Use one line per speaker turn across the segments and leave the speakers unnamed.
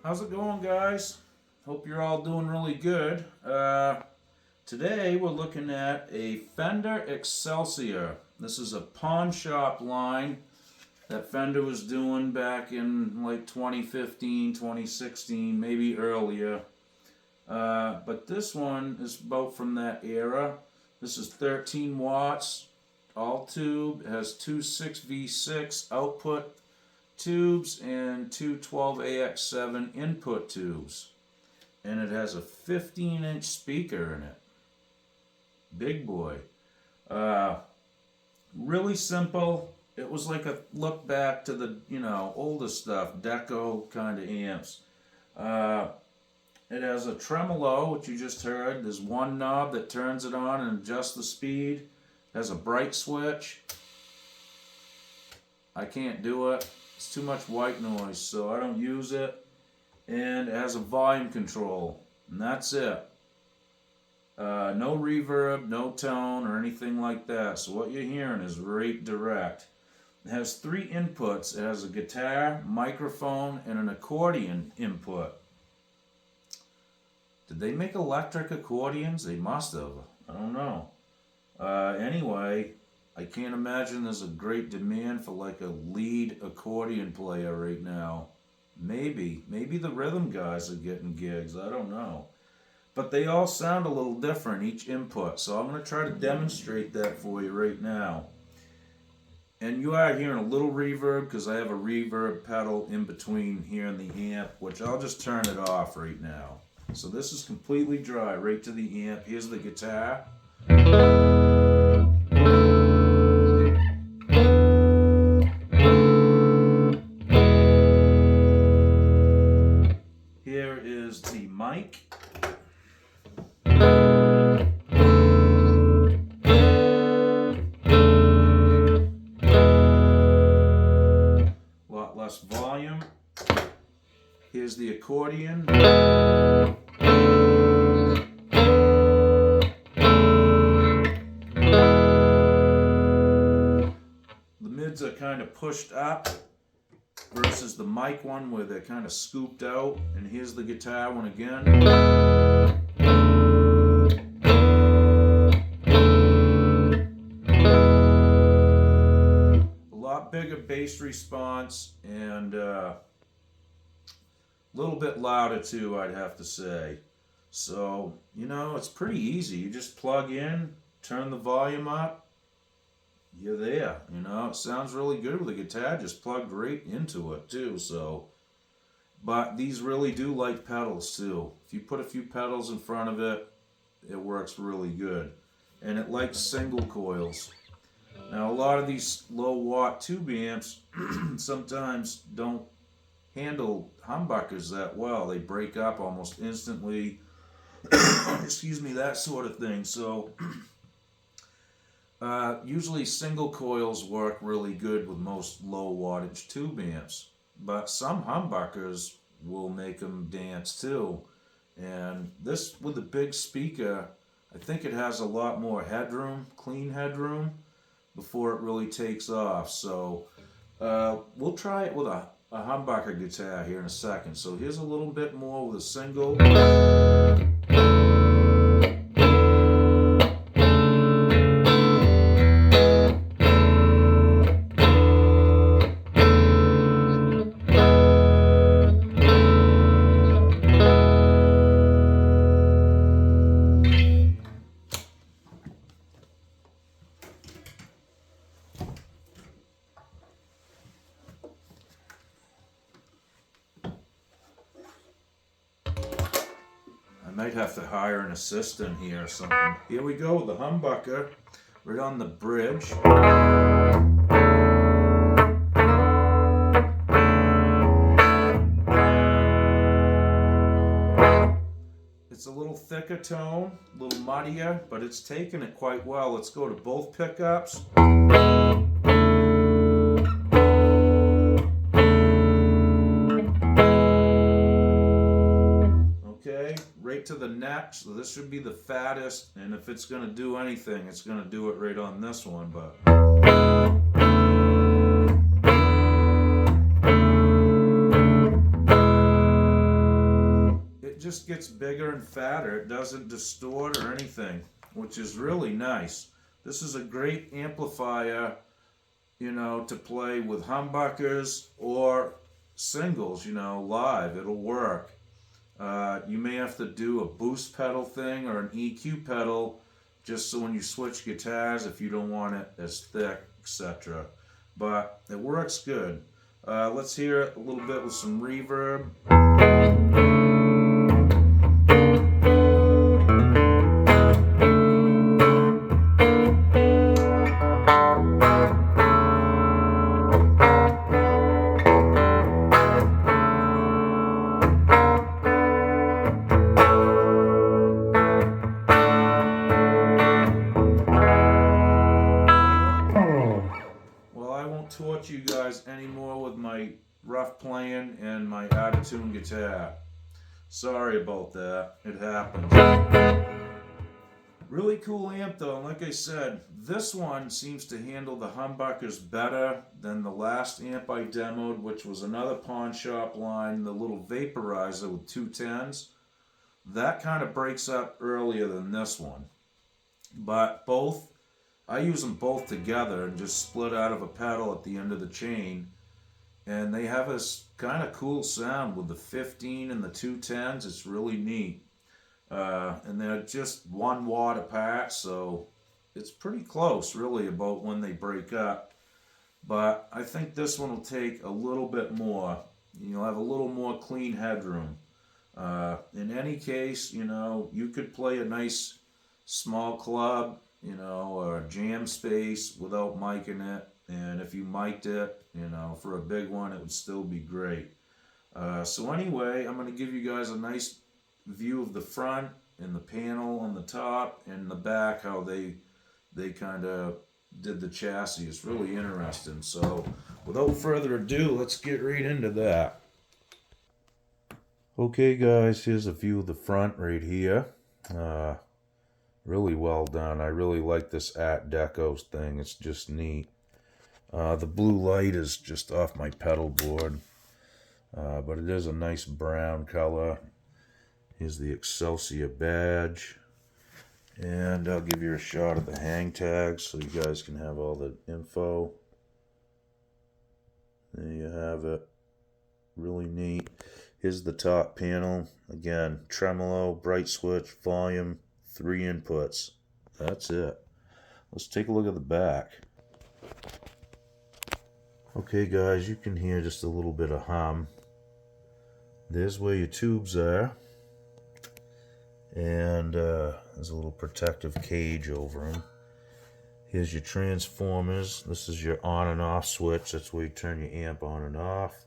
How's it going, guys? Hope you're all doing really good. Today we're looking at a Fender Excelsior. This is a pawn shop line that Fender was doing back in like 2015, 2016, maybe earlier. But this one is about from that era. This is 13 watts, all tube. It has two 6V6 output tubes and two 12AX7 input tubes. And it has a 15-inch speaker in it. Big boy. Really simple. It was like a look back to the, older stuff, deco kind of amps. It has a tremolo, which you just heard. There's one knob that turns it on and adjusts the speed. It has a bright switch. I can't do it. It's too much white noise, so I don't use it. And it has a volume control, and that's it. No reverb, no tone, or anything like that. So what you're hearing is right direct. It has three inputs. It has a guitar, microphone, and an accordion input. Did they make electric accordions? They must have. I don't know. Anyway, I can't imagine there's a great demand for like a lead accordion player right now. Maybe the rhythm guys are getting gigs. I don't know. But they all sound a little different, each input. So I'm going to try to demonstrate that for you right now. And you are hearing a little reverb because I have a reverb pedal in between here and the amp, which I'll just turn it off right now. So this is completely dry, right to the amp. Here's the guitar. Here is the mic. A lot less volume. Here's the accordion. Are kind of pushed up versus the mic one where they're kind of scooped out. And here's the guitar one again. A lot bigger bass response and a little bit louder too, I'd have to say. So, it's pretty easy. You just plug in, turn the volume up. You're there, it sounds really good with the guitar, just plugged right into it too, so. But these really do like pedals too. If you put a few pedals in front of it, it works really good. And it likes single coils. Now a lot of these low watt tube amps sometimes don't handle humbuckers that well. They break up almost instantly. Excuse me, that sort of thing, so. Usually single coils work really good with most low wattage tube amps, but some humbuckers will make them dance too. And this with a big speaker, I think it has a lot more headroom, clean headroom, before it really takes off. So we'll try it with a humbucker guitar here in a second. So here's a little bit more with a single. Might have to hire an assistant here or something. Here we go, the humbucker, right on the bridge. It's a little thicker tone, a little muddier, but it's taking it quite well. Let's go to both pickups. To the neck, so this should be the fattest, and if it's going to do anything, it's going to do it right on this one, but it just gets bigger and fatter. It doesn't distort or anything, which is really nice. This is a great amplifier, you know, to play with humbuckers or singles, you know, live. It'll work. You may have to do a boost pedal thing or an EQ pedal just so when you switch guitars, if you don't want it as thick, etc. But it works good. Let's hear it a little bit with some reverb. Torture you guys anymore with my rough playing and my out-of-tune guitar. Sorry about that. It happens. Really cool amp though, and like I said, this one seems to handle the humbuckers better than the last amp I demoed, which was another pawn shop line, the little vaporizer with 210s. That kind of breaks up earlier than this one. But both, I use them both together and just split out of a pedal at the end of the chain, and they have a kind of cool sound with the 15 and the 210s. It's really neat, and they're just 1 watt apart, so it's pretty close really about when they break up. But I think this one will take a little bit more. You'll have a little more clean headroom. In any case, you know, you could play a nice small club, you know, or a jam space without micing it, and if you mic'd it, you know, for a big one, it would still be great. So anyway, I'm going to give you guys a nice view of the front and the panel on the top and the back, how they kind of did the chassis. It's really interesting. So without further ado, let's get right into that. Okay guys, here's a view of the front right here. Really well done. I really like this Art Deco thing. It's just neat. The blue light is just off my pedal board, but it is a nice brown color. Here's the Excelsior badge, and I'll give you a shot of the hang tags so you guys can have all the info. There you have it. Really neat. Here's the top panel. Again, tremolo, bright switch, volume, 3 inputs. That's it. Let's take a look at the back. Okay guys, you can hear just a little bit of hum. There's where your tubes are. And there's a little protective cage over them. Here's your transformers. This is your on and off switch. That's where you turn your amp on and off.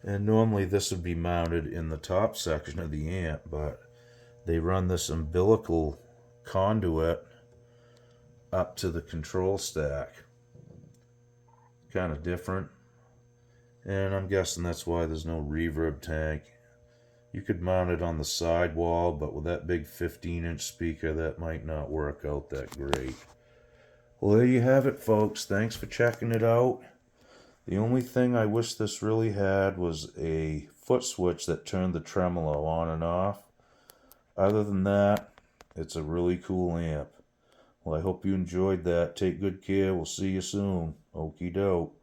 And normally this would be mounted in the top section of the amp, but they run this umbilical conduit up to the control stack. Kind of different. And I'm guessing that's why there's no reverb tank. You could mount it on the side wall, but with that big 15-inch speaker, that might not work out that great. Well, there you have it, folks. Thanks for checking it out. The only thing I wish this really had was a foot switch that turned the tremolo on and off. Other than that, it's a really cool amp. Well, I hope you enjoyed that. Take good care. We'll see you soon. Okie doke.